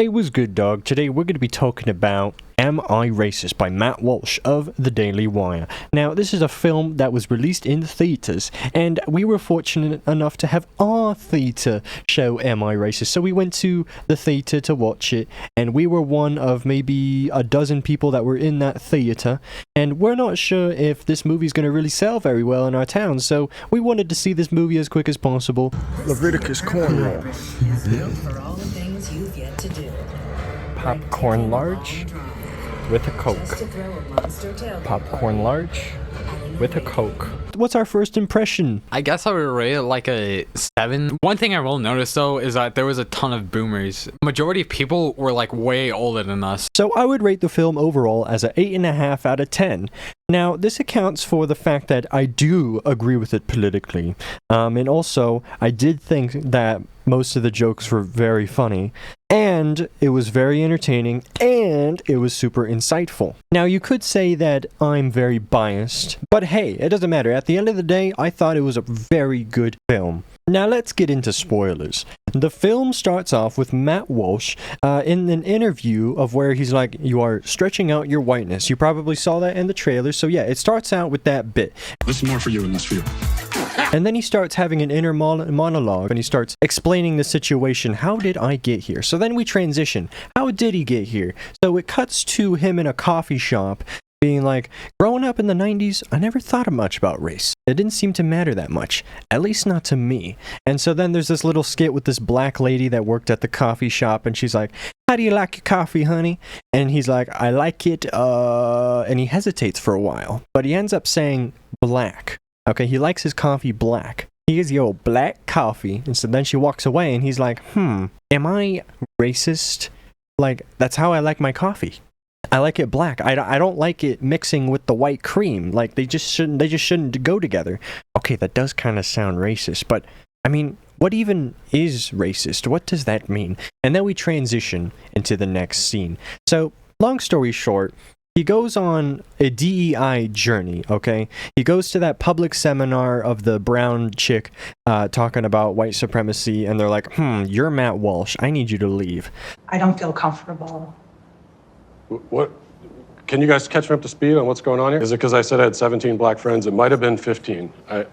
Hey, what's good, dog? Today we're going to be talking about Am I Racist by Matt Walsh of The Daily Wire. Now, this is a film that was released in theaters, and we were fortunate enough to have our theater show Am I Racist, so we went to the theater to watch it, and we were one of maybe a dozen people that were in that theater, and we're not sure if this movie's going to really sell very well in our town, so we wanted to see this movie as quick as possible. Leviticus cornrow. For all the things you've yet to do. Popcorn large with a Coke. Popcorn large with a Coke. What's our first impression? I guess I would rate it like a 7. One thing I will notice though is that there was a ton of boomers. Majority of people were like way older than us. So I would rate the film overall as an 8.5 out of 10. Now, this accounts for the fact that I do agree with it politically. And also, I did think that most of the jokes were very funny. And it was very entertaining, and it was super insightful. Now, you could say that I'm very biased, but hey, it doesn't matter. At the end of the day, I thought it was a very good film. Now, let's get into spoilers. The film starts off with Matt Walsh in an interview of where he's like, you are stretching out your whiteness. You probably saw that in the trailer, so yeah, it starts out with that bit. This is more for you and less for you. And then he starts having an inner monologue, and he starts explaining the situation. How did I get here? So then we transition. How did he get here? So it cuts to him in a coffee shop, being like, growing up in the 90s, I never thought much about race. It didn't seem to matter that much, at least not to me. And so then there's this little skit with this black lady that worked at the coffee shop, and she's like, how do you like your coffee, honey? And he's like, I like it, and he hesitates for a while, but he ends up saying black. Okay, he likes his coffee black. He is your black coffee. And so then she walks away, and he's like, am I racist? Like, that's how I like my coffee. I like it black. I don't like it mixing with the white cream. Like, they just shouldn't go together. Okay, that does kind of sound racist, but I mean, what even is racist? What does that mean? And then we transition into the next scene. So, long story short, he goes on a DEI journey, okay? He goes to that public seminar of the brown chick talking about white supremacy, and they're like, you're Matt Walsh. I need you to leave. I don't feel comfortable. What? Can you guys catch me up to speed on what's going on here? Is it because I said I had 17 black friends? It might have been 15. It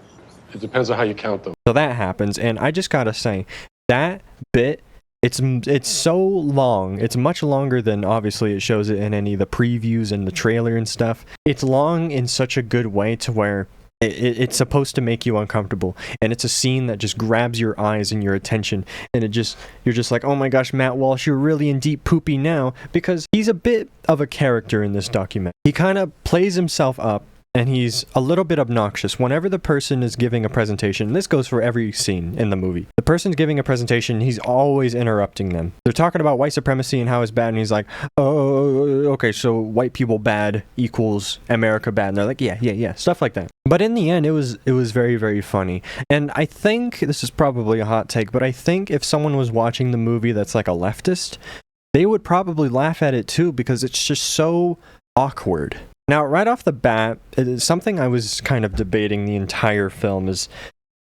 depends on how you count them. So that happens, and I just gotta say, that bit, it's so long. It's much longer than obviously it shows it in any of the previews and the trailer and stuff. It's long in such a good way to where it's supposed to make you uncomfortable, and it's a scene that just grabs your eyes and your attention, and you're just like, oh my gosh, Matt Walsh, you're really in deep poopy now, because he's a bit of a character in this document. He kind of plays himself up, and he's a little bit obnoxious. Whenever the person is giving a presentation, and this goes for every scene in the movie, the person's giving a presentation, he's always interrupting them. They're talking about white supremacy and how it's bad, and he's like, oh, okay, so white people bad equals America bad. And they're like, yeah, stuff like that. But in the end, it was very, very funny. And I think, this is probably a hot take, but I think if someone was watching the movie that's like a leftist, they would probably laugh at it too, because it's just so awkward. Now, right off the bat, it is something I was kind of debating the entire film is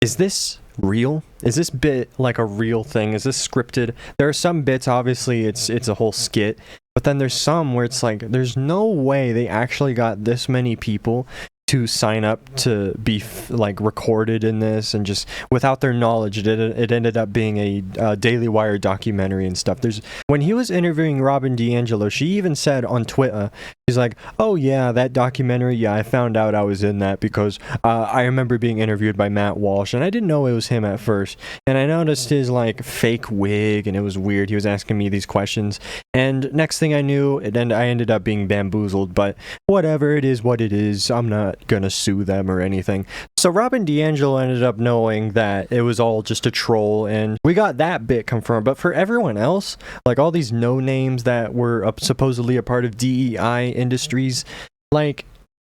this real? Is this bit like a real thing? Is this scripted? There are some bits, obviously, it's a whole skit, but then there's some where it's like, there's no way they actually got this many people to sign up to be like recorded in this, and just without their knowledge, it ended up being a Daily Wire documentary and stuff. When he was interviewing Robin DAngelo, she even said on Twitter, she's like, oh yeah, that documentary, yeah, I found out I was in that because I remember being interviewed by Matt Walsh, and I didn't know it was him at first, and I noticed his like fake wig, and it was weird. He was asking me these questions, and next thing I knew, I ended up being bamboozled, but whatever, it is what it is. I'm not gonna sue them or anything. So Robin DAngelo ended up knowing that it was all just a troll, and we got that bit confirmed. But for everyone else, like all these no names that were supposedly a part of DEI industries, like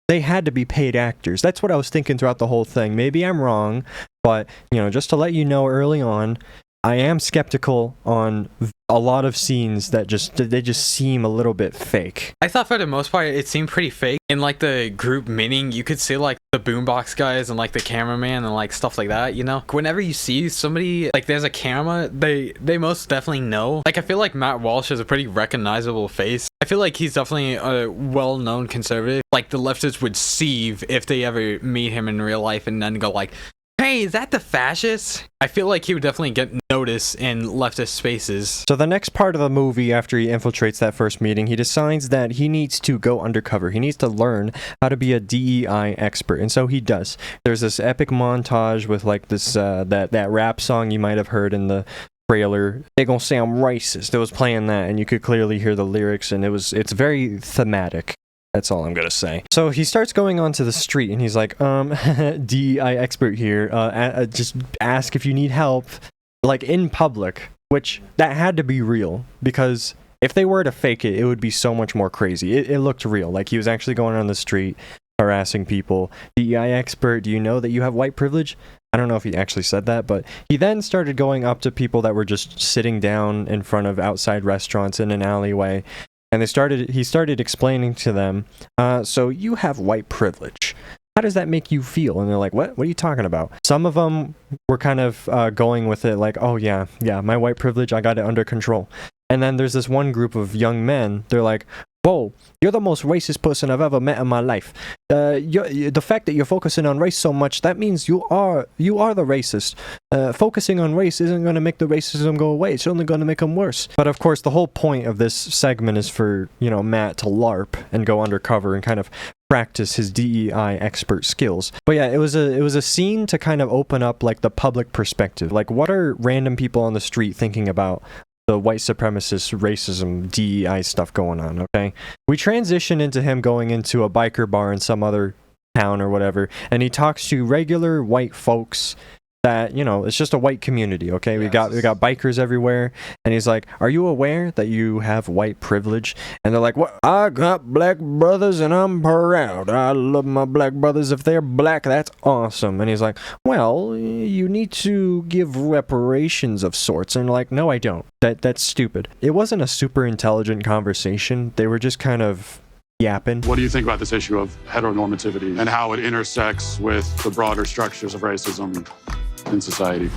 they had to be paid actors. That's what I was thinking throughout the whole thing. Maybe I'm wrong, but just to let you know early on, I am skeptical on a lot of scenes that they just seem a little bit fake. I thought for the most part it seemed pretty fake. In like the group meeting, you could see like the boombox guys and like the cameraman and like stuff like that, you know? Whenever you see somebody like there's a camera, they most definitely know. Like I feel like Matt Walsh is a pretty recognizable face. I feel like he's definitely a well-known conservative. Like the leftists would sieve if they ever meet him in real life and then go like, hey, is that the fascist? I feel like he would definitely get noticed in leftist spaces. So the next part of the movie, after he infiltrates that first meeting, he decides that he needs to go undercover. He needs to learn how to be a DEI expert, and so he does. There's this epic montage with like this that rap song you might have heard in the trailer. They gonna say I'm racist. It was playing that, and you could clearly hear the lyrics, and it's very thematic. That's all I'm gonna say. So he starts going onto the street and he's like, DEI expert here, just ask if you need help, like in public, which that had to be real, because if they were to fake it, it would be so much more crazy. It looked real, like he was actually going on the street, harassing people. DEI expert, do you know that you have white privilege? I don't know if he actually said that, but he then started going up to people that were just sitting down in front of outside restaurants in an alleyway. And he started explaining to them, so you have white privilege. How does that make you feel? And they're like, what? What are you talking about? Some of them were kind of going with it like, oh yeah, my white privilege, I got it under control. And then there's this one group of young men, they're like, whoa, you're the most racist person I've ever met in my life. The fact that you're focusing on race so much, that means you are the racist. Focusing on race isn't going to make the racism go away. It's only going to make them worse. But of course, the whole point of this segment is for, Matt to LARP and go undercover and kind of practice his DEI expert skills. But yeah, it was a scene to kind of open up like the public perspective. Like, what are random people on the street thinking about the white supremacist racism DEI stuff going on? Okay, we transition into him going into a biker bar in some other town or whatever, and he talks to regular white folks that, it's just a white community. Okay, we got bikers everywhere, and he's like, are you aware that you have white privilege? And they're like, what? I got black brothers and I'm proud. I love my black brothers. If they're black, that's awesome. And he's like, well, you need to give reparations of sorts. And like, no, I don't. That's stupid. It wasn't a super intelligent conversation. They were just kind of yapping. What do you think about this issue of heteronormativity and how it intersects with the broader structures of racism in society?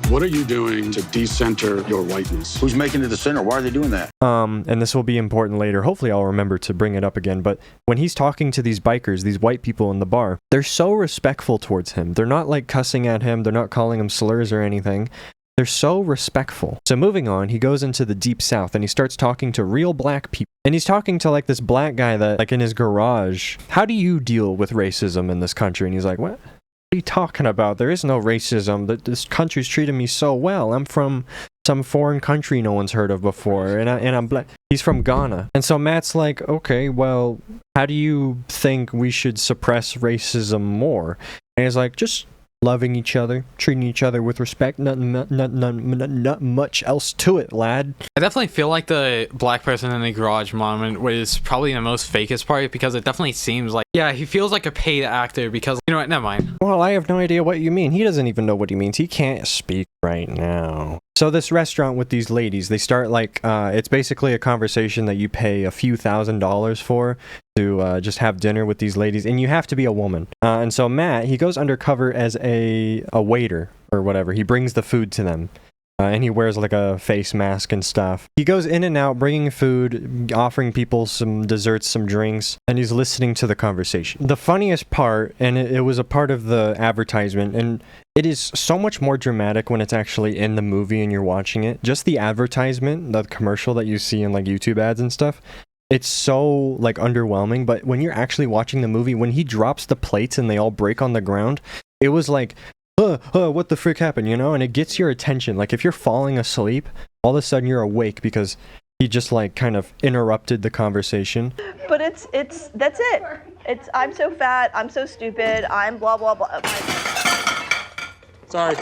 What are you doing to decenter your whiteness? Who's making it the center? Why are they doing that? And this will be important later. Hopefully I'll remember to bring it up again. But when he's talking to these bikers, these white people in the bar, they're so respectful towards him. They're not like cussing at him. They're not calling him slurs or anything. They're so respectful. So moving on, he goes into the deep south and he starts talking to real black people. And he's talking to like this black guy that like in his garage. How do you deal with racism in this country? And he's like, what? What are you talking about? There is no racism. This country's treating me so well. I'm from some foreign country no one's heard of before, and I'm black. He's from Ghana. And so Matt's like, okay, well, how do you think we should suppress racism more? And he's like, just loving each other, treating each other with respect, not much else to it, lad. I definitely feel like the black person in the garage moment was probably the most fakest part, because it definitely seems like, yeah, he feels like a paid actor because, you know what, never mind. Well, I have no idea what you mean. He doesn't even know what he means. He can't speak right now. So this restaurant with these ladies, they start like, it's basically a conversation that you pay a few $1,000s for to just have dinner with these ladies, and you have to be a woman. And so Matt, he goes undercover as a waiter or whatever. He brings the food to them. And he wears like a face mask and stuff. He goes in and out, bringing food, offering people some desserts, some drinks, and he's listening to the conversation. The funniest part, and it was a part of the advertisement, and it is so much more dramatic when it's actually in the movie and you're watching it. Just the advertisement, the commercial that you see in like YouTube ads and stuff, it's so like underwhelming. But when you're actually watching the movie, when he drops the plates and they all break on the ground, it was like, what the frick happened, and it gets your attention. Like if you're falling asleep, all of a sudden you're awake because he just like kind of interrupted the conversation. But that's it. I'm so fat, I'm so stupid, I'm blah blah blah. Sorry.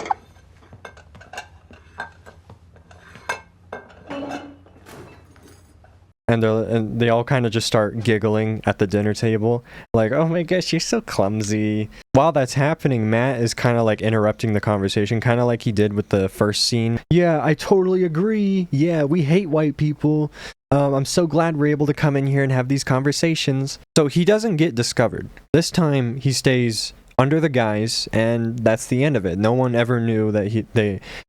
and they all kind of just start giggling at the dinner table, like, oh my gosh, you're so clumsy. While that's happening, Matt is kind of like interrupting the conversation, kind of like he did with the first scene. Yeah, I totally agree. Yeah, we hate white people. I'm so glad we're able to come in here and have these conversations. So he doesn't get discovered. This time he stays under the guise, and that's the end of it. No one ever knew that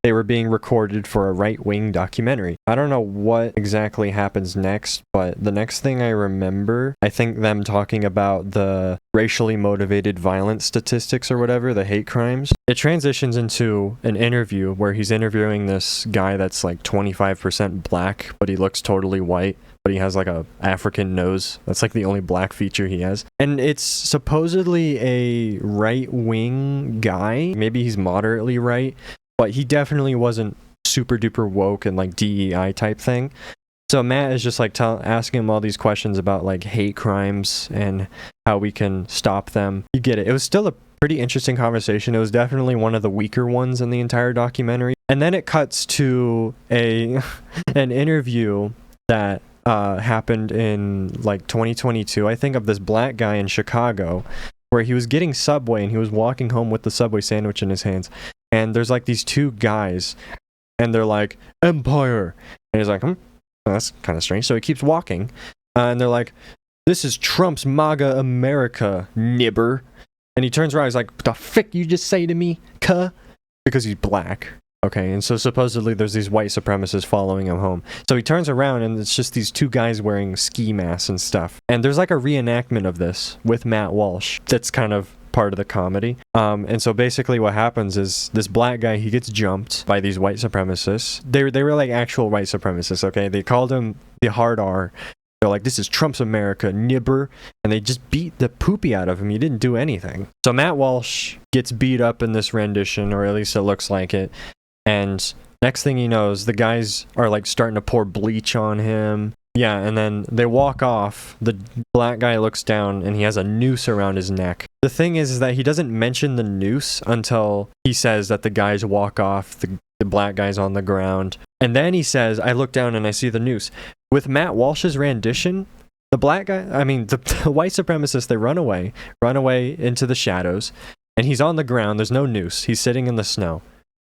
they were being recorded for a right-wing documentary. I don't know what exactly happens next, but the next thing I remember, I think them talking about the racially motivated violence statistics or whatever, the hate crimes. It transitions into an interview where he's interviewing this guy that's like 25% black, but he looks totally white. But he has like a African nose. That's like the only black feature he has. And it's supposedly a right-wing guy. Maybe he's moderately right, but he definitely wasn't super duper woke and like DEI type thing. So Matt is just like asking him all these questions about like hate crimes and how we can stop them. You get it. It was still a pretty interesting conversation. It was definitely one of the weaker ones in the entire documentary. And then it cuts to an interview that happened in like 2022, I think, of this black guy in Chicago, where he was getting Subway and he was walking home with the Subway sandwich in his hands. And there's like these two guys, and they're like, Empire. And he's like, that's kind of strange. So he keeps walking, and they're like, this is Trump's MAGA America, nibber. And he turns around, he's like, what the frick you just say to me, cuh? Because he's black. Okay, and so supposedly there's these white supremacists following him home. So he turns around and it's just these two guys wearing ski masks and stuff. And there's like a reenactment of this with Matt Walsh. That's kind of part of the comedy. And so basically what happens is this black guy, he gets jumped by these white supremacists. They were like actual white supremacists, okay? They called him the hard R. They're like, this is Trump's America, nibber. And they just beat the poopy out of him. He didn't do anything. So Matt Walsh gets beat up in this rendition, or at least it looks like it. And next thing he knows, the guys are like starting to pour bleach on him. Yeah, and then they walk off. The black guy looks down and he has a noose around his neck. The thing is that he doesn't mention the noose until he says that the guys walk off, the black guy's on the ground. And then he says, I look down and I see the noose. With Matt Walsh's rendition, the black guy, the white supremacists, they run away into the shadows. And he's on the ground. There's no noose. He's sitting in the snow.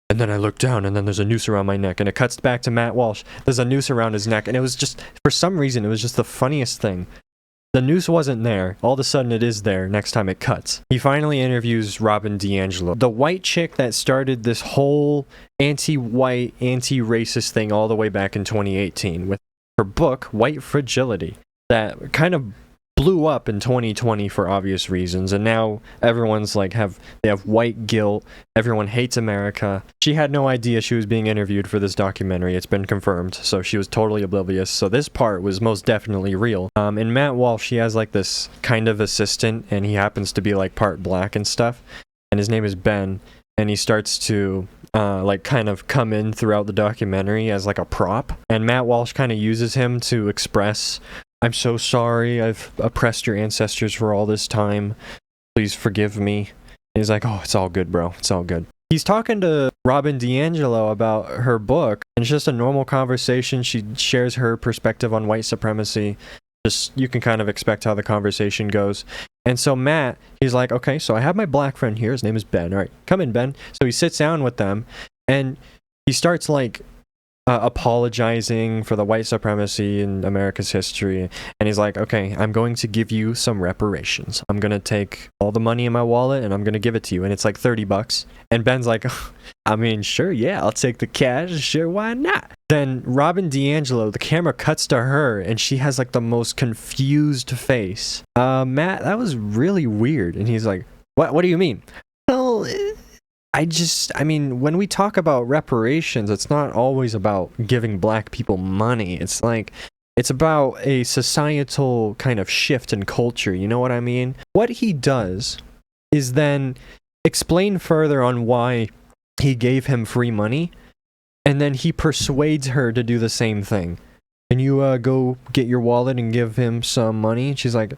And then I look down, and then there's a noose around my neck. And it cuts back to Matt Walsh. There's a noose around his neck. And it was just, for some reason, it was just the funniest thing. The noose wasn't there. All of a sudden, it is there next time it cuts. He finally interviews Robin DAngelo, the white chick that started this whole anti-white, anti-racist thing all the way back in 2018 with her book, White Fragility, that kind of blew up in 2020 for obvious reasons, and now everyone's like they have white guilt. Everyone hates America. She had no idea she was being interviewed for this documentary. It's been confirmed, so she was totally oblivious. So this part was most definitely real. In Matt Walsh, he has like this kind of assistant, and he happens to be like part black and stuff, and his name is Ben, and he starts to like kind of come in throughout the documentary as like a prop, and Matt Walsh kind of uses him to express, I'm so sorry, I've oppressed your ancestors for all this time. Please forgive me. And he's like, oh, it's all good, bro. It's all good. He's talking to Robin DAngelo about her book, and it's just a normal conversation. She shares her perspective on white supremacy. Just, you can kind of expect how the conversation goes. And so Matt, he's like, okay, so I have my black friend here. His name is Ben. All right, come in, Ben. So he sits down with them, and he starts like apologizing for the white supremacy in America's history. And he's like, okay, I'm going to give you some reparations. I'm going to take all the money in my wallet and I'm going to give it to you. And it's like $30. And Ben's like, I mean, sure, yeah, I'll take the cash. Sure, why not? Then Robin DAngelo, the camera cuts to her and she has like the most confused face. Matt, that was really weird. And he's like, what do you mean? Well, I mean, when we talk about reparations, it's not always about giving black people money. It's like, it's about a societal kind of shift in culture. You know what I mean? What he does is then explain further on why he gave him free money, and then he persuades her to do the same thing. Can you go get your wallet and give him some money? And she's like,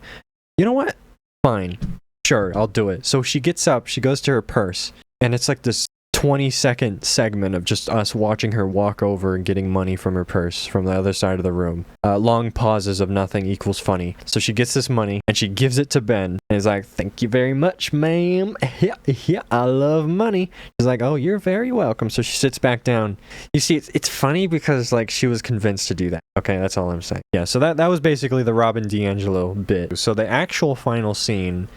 you know what? Fine. Sure, I'll do it. So she gets up, she goes to her purse, and it's like this 20-second segment of just us watching her walk over and getting money from her purse from the other side of the room. Long pauses of nothing equals funny. So she gets this money and she gives it to Ben and is like, thank you very much, ma'am. Yeah, I love money. She's like, oh, you're very welcome. So she sits back down. You see, it's funny because like she was convinced to do that. Okay, that's all I'm saying. Yeah, so that was basically the Robin DAngelo bit. So the actual final scene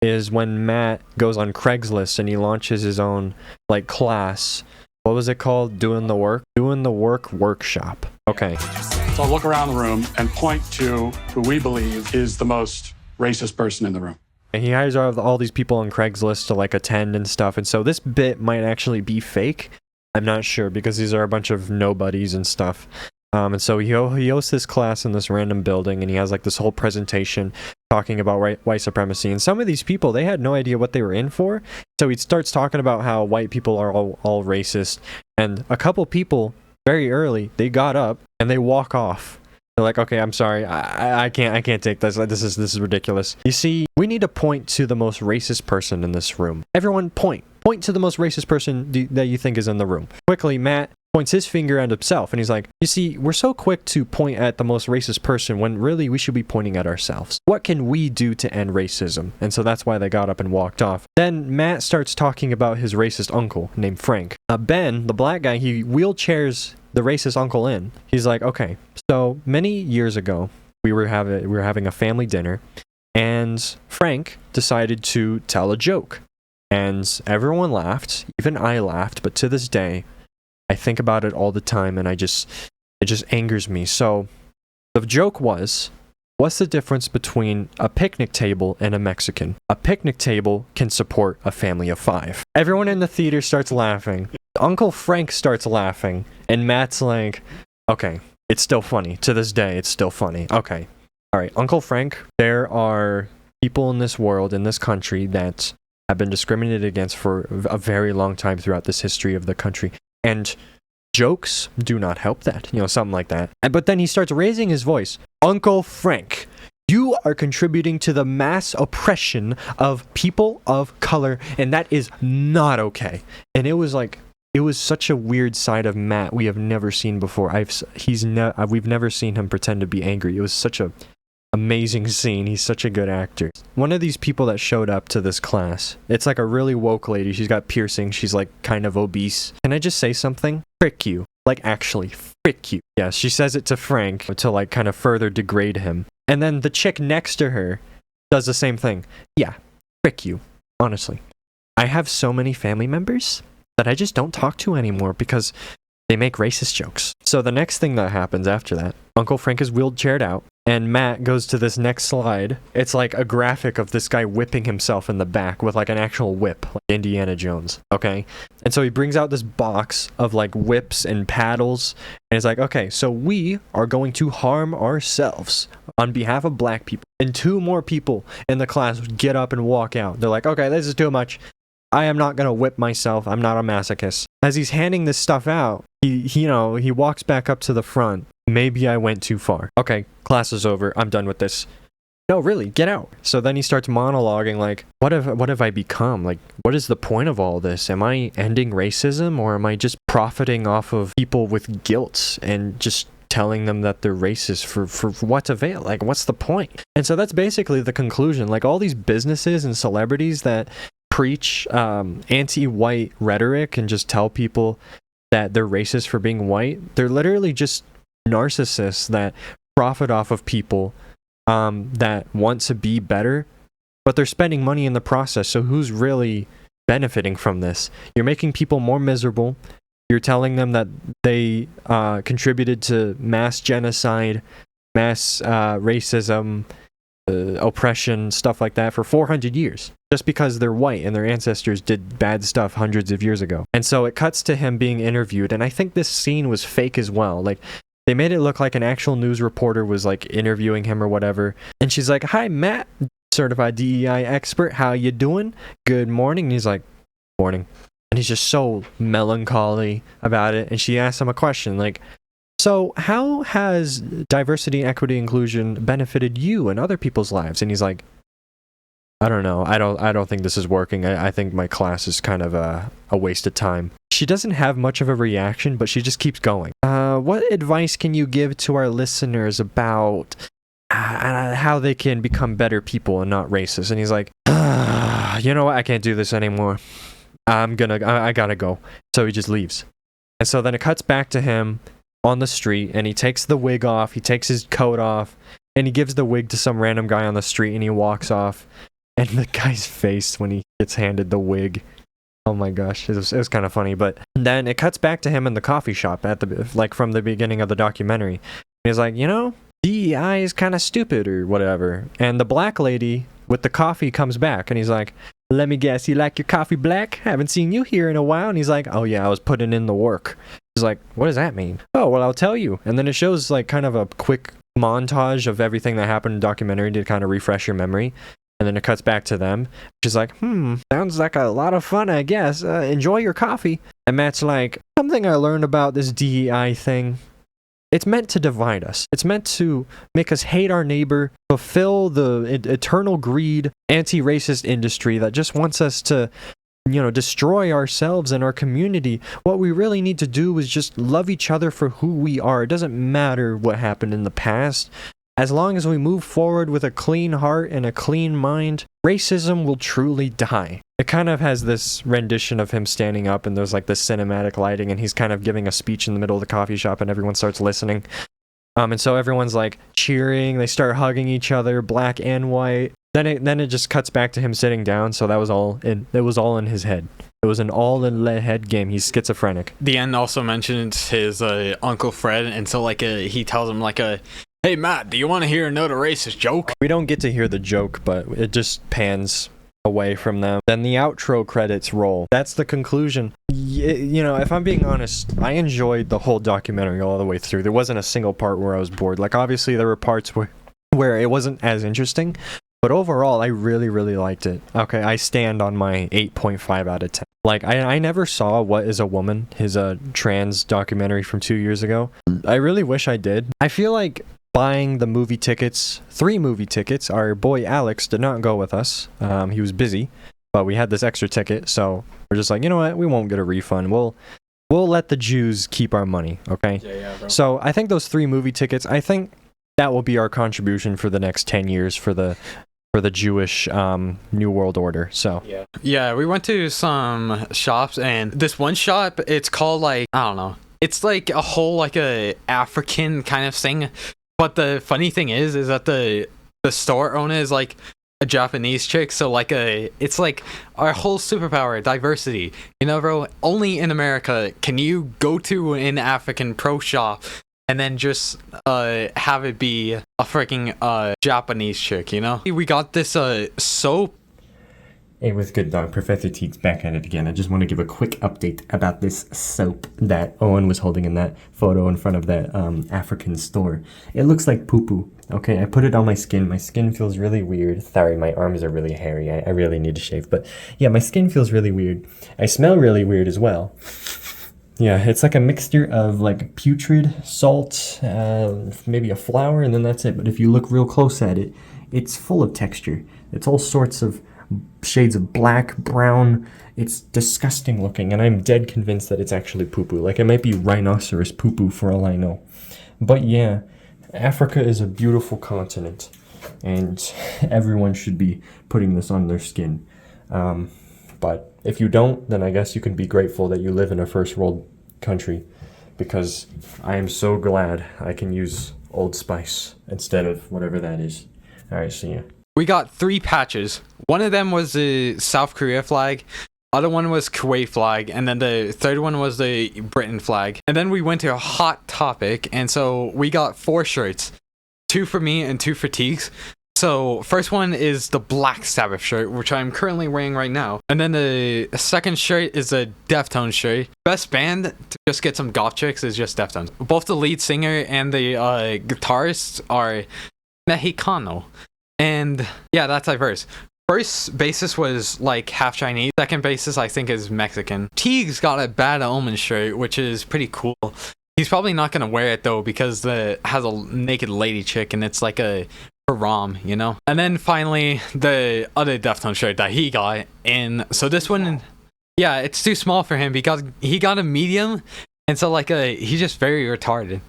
is when Matt goes on Craigslist and he launches his own like class. What was it called? Doing the work workshop. Okay. So I'll look around the room and point to who we believe is the most racist person in the room. And he hires all these people on Craigslist to like attend and stuff. And so this bit might actually be fake. I'm not sure because these are a bunch of nobodies and stuff. And so he hosts this class in this random building, and he has like this whole presentation talking about white supremacy. And some of these people, they had no idea what they were in for. So he starts talking about how white people are all racist. And a couple people, very early, they got up and they walk off. They're like, okay, I'm sorry, I can't take this. This is ridiculous. You see, we need to point to the most racist person in this room. Everyone point to the most racist person that you think is in the room. Quickly, Matt points his finger at himself and he's like, you see, we're so quick to point at the most racist person when really we should be pointing at ourselves. What can we do to end racism? And so that's why they got up and walked off. Then Matt starts talking about his racist uncle named Frank. Ben, the black guy, he wheelchairs the racist uncle in. He's like, okay, so many years ago we were having a family dinner and Frank decided to tell a joke and everyone laughed, even I laughed, but to this day I think about it all the time and it just angers me. So the joke was, what's the difference between a picnic table and a Mexican? A picnic table can support a family of 5. Everyone in the theater starts laughing. Uncle Frank starts laughing and Matt's like, okay, it's still funny. To this day, it's still funny. Okay. All right, Uncle Frank, there are people in this world, in this country that have been discriminated against for a very long time throughout this history of the country. And jokes do not help that, something like that. But then he starts raising his voice. Uncle Frank, you are contributing to the mass oppression of people of color, and that is not okay. And it was such a weird side of Matt we have never seen before. We've never seen him pretend to be angry. It was such a amazing scene. He's such a good actor. One of these people that showed up to this class, it's like a really woke lady. She's got piercing. She's like kind of obese. Can I just say something? Frick you. Like actually, frick you. Yeah, she says it to Frank to like kind of further degrade him. And then the chick next to her does the same thing. Yeah, frick you. Honestly, I have so many family members that I just don't talk to anymore because they make racist jokes. So the next thing that happens after that, Uncle Frank is wheelchaired out, and Matt goes to this next slide. It's like a graphic of this guy whipping himself in the back with like an actual whip, like Indiana Jones, okay? And so he brings out this box of like whips and paddles, and he's like, okay, so we are going to harm ourselves on behalf of black people. And 2 more people in the class get up and walk out. They're like, okay, this is too much. I am not going to whip myself. I'm not a masochist. As he's handing this stuff out, he walks back up to the front. Maybe I went too far. Okay, class is over. I'm done with this. No, really, get out. So then he starts monologuing like, what have I become? Like, what is the point of all this? Am I ending racism, or am I just profiting off of people with guilt and just telling them that they're racist for what avail? Like, what's the point? And so that's basically the conclusion. Like, all these businesses and celebrities that preach anti-white rhetoric and just tell people that they're racist for being white, they're literally just narcissists that profit off of people that want to be better, but they're spending money in the process. So who's really benefiting from this? You're making people more miserable. You're telling them that they contributed to mass genocide, mass racism, oppression, stuff like that for 400 years, just because they're white and their ancestors did bad stuff hundreds of years ago. And so it cuts to him being interviewed, and I think this scene was fake as well. Like, they made it look like an actual news reporter was like interviewing him or whatever, and she's like, "Hi, Matt, certified DEI expert, how you doing? Good morning." And he's like, "Morning." And he's just so melancholy about it, and she asks him a question like, so how has diversity, equity, inclusion benefited you and other people's lives? And he's like, I don't know. I don't think this is working. I think my class is kind of a waste of time. She doesn't have much of a reaction, but she just keeps going. What advice can you give to our listeners about how they can become better people and not racist? And he's like, you know what? I can't do this anymore. I gotta go. So he just leaves. And so then it cuts back to him on the street, and he takes the wig off, he takes his coat off, and he gives the wig to some random guy on the street, and he walks off. And the guy's face when he gets handed the wig, oh my gosh, it was kind of funny. But then it cuts back to him in the coffee shop from the beginning of the documentary. He's like, you know, DEI is kind of stupid or whatever. And the black lady with the coffee comes back, and he's like, let me guess, you like your coffee black? Haven't seen you here in a while. And he's like, oh yeah, I was putting in the work. He's like, what does that mean? Oh, well, I'll tell you. And then it shows like kind of a quick montage of everything that happened in the documentary to kind of refresh your memory. And then it cuts back to them. She's like, sounds like a lot of fun, I guess. Enjoy your coffee. And Matt's like, something I learned about this DEI thing, it's meant to divide us. It's meant to make us hate our neighbor, fulfill the eternal greed, anti-racist industry that just wants us to, you know, destroy ourselves and our community. What we really need to do is just love each other for who we are. It doesn't matter what happened in the past. As long as we move forward with a clean heart and a clean mind, racism will truly die. It kind of has this rendition of him standing up, and there's like this cinematic lighting, and he's kind of giving a speech in the middle of the coffee shop, and everyone starts listening. And so everyone's like cheering, they start hugging each other, black and white. Then it just cuts back to him sitting down, so it was all in his head. It was an all-in-head game. He's schizophrenic. The end also mentions his Uncle Fred, and so like he tells him like hey Matt, do you want to hear another racist joke? We don't get to hear the joke, but it just pans away from them. Then the outro credits roll. That's the conclusion. You know, if I'm being honest, I enjoyed the whole documentary all the way through. There wasn't a single part where I was bored. Like, obviously, there were parts where it wasn't as interesting, but overall, I really, really liked it. Okay, I stand on my 8.5 out of 10. Like, I never saw What is a Woman, his trans documentary from 2 years ago. I really wish I did. I feel like buying the movie tickets, 3 movie tickets. Our boy Alex did not go with us. He was busy, but we had this extra ticket, so we're just like, you know what? We won't get a refund. We'll let the Jews keep our money, okay? Yeah, bro. So I think those 3 movie tickets, I think that will be our contribution for the next 10 years for the Jewish New World Order. So yeah, we went to some shops, and this one shop, it's called like, I don't know. It's like a whole like a African kind of thing. But the funny thing is that the store owner is like a Japanese chick, so like it's like our whole superpower, diversity. You know, bro, only in America can you go to an African pro shop and then just have it be a freaking Japanese chick, you know? We got this soap. Hey, what's good, dog? Professor Teague's back at it again. I just want to give a quick update about this soap that Owen was holding in that photo in front of that African store. It looks like poo-poo. Okay, I put it on my skin. My skin feels really weird. Sorry, my arms are really hairy. I really need to shave. But yeah, my skin feels really weird. I smell really weird as well. Yeah, it's like a mixture of like putrid, salt, maybe a flour, and then that's it. But if you look real close at it, it's full of texture. It's all sorts of shades of black, brown. It's disgusting looking, and I'm dead convinced that it's actually poo-poo. Like, it might be rhinoceros poo-poo for all I know. But yeah, Africa is a beautiful continent, and everyone should be putting this on their skin. But if you don't, then I guess you can be grateful that you live in a first world country, because I am so glad I can use Old Spice instead of whatever that is. Alright, see ya. We got 3 patches. One of them was the South Korea flag, other one was Kuwait flag, and then the third one was the Britain flag. And then we went to a hot topic, and so we got 4 shirts, 2 for me and 2 for Teagues. So first one is the Black Sabbath shirt, which I'm currently wearing right now. And then the second shirt is a Deftones shirt. Best band to just get some goth chicks is just Deftones. Both the lead singer and the guitarist are Mexicano. And yeah, that's diverse. First bassist was like half Chinese. Second bassist I think is Mexican. Teague's got a Bad Omen shirt, which is pretty cool. He's probably not gonna wear it though, because it has a naked lady chick, and it's like a for Rom, you know. And then finally the other Deftone shirt that he got, and so this one, yeah, it's too small for him because he got a medium, and so like he's just very retarded.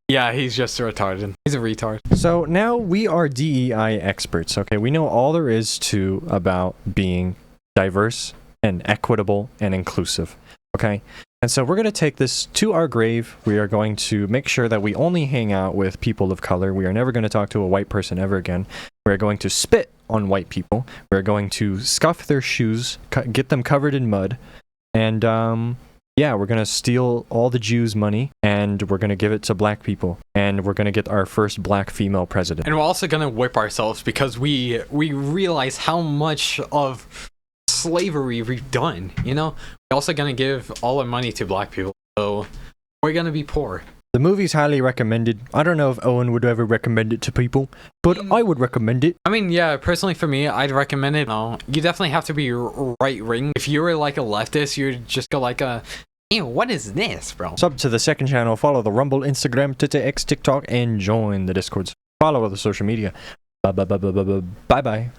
Yeah, he's just retarded. He's a retard. So now we are DEI experts, okay? We know all there is to about being diverse and equitable and inclusive, okay? And so we're going to take this to our grave. We are going to make sure that we only hang out with people of color. We are never going to talk to a white person ever again. We're going to spit on white people. We're going to scuff their shoes, get them covered in mud, and yeah, we're going to steal all the Jews' money, and we're going to give it to black people, and we're going to get our first black female president. And we're also going to whip ourselves because we realize how much of slavery we've done, you know? We're also going to give all our money to black people, so we're going to be poor. The movie's highly recommended. I don't know if Owen would ever recommend it to people, but I would recommend it. I mean, yeah, personally for me, I'd recommend it. No, you definitely have to be right-wing. If you were like a leftist, you'd just go like ew, what is this, bro? Sub to the second channel, follow the Rumble, Instagram, Twitter, X, TikTok, and join the Discords. Follow other social media. Bye-bye.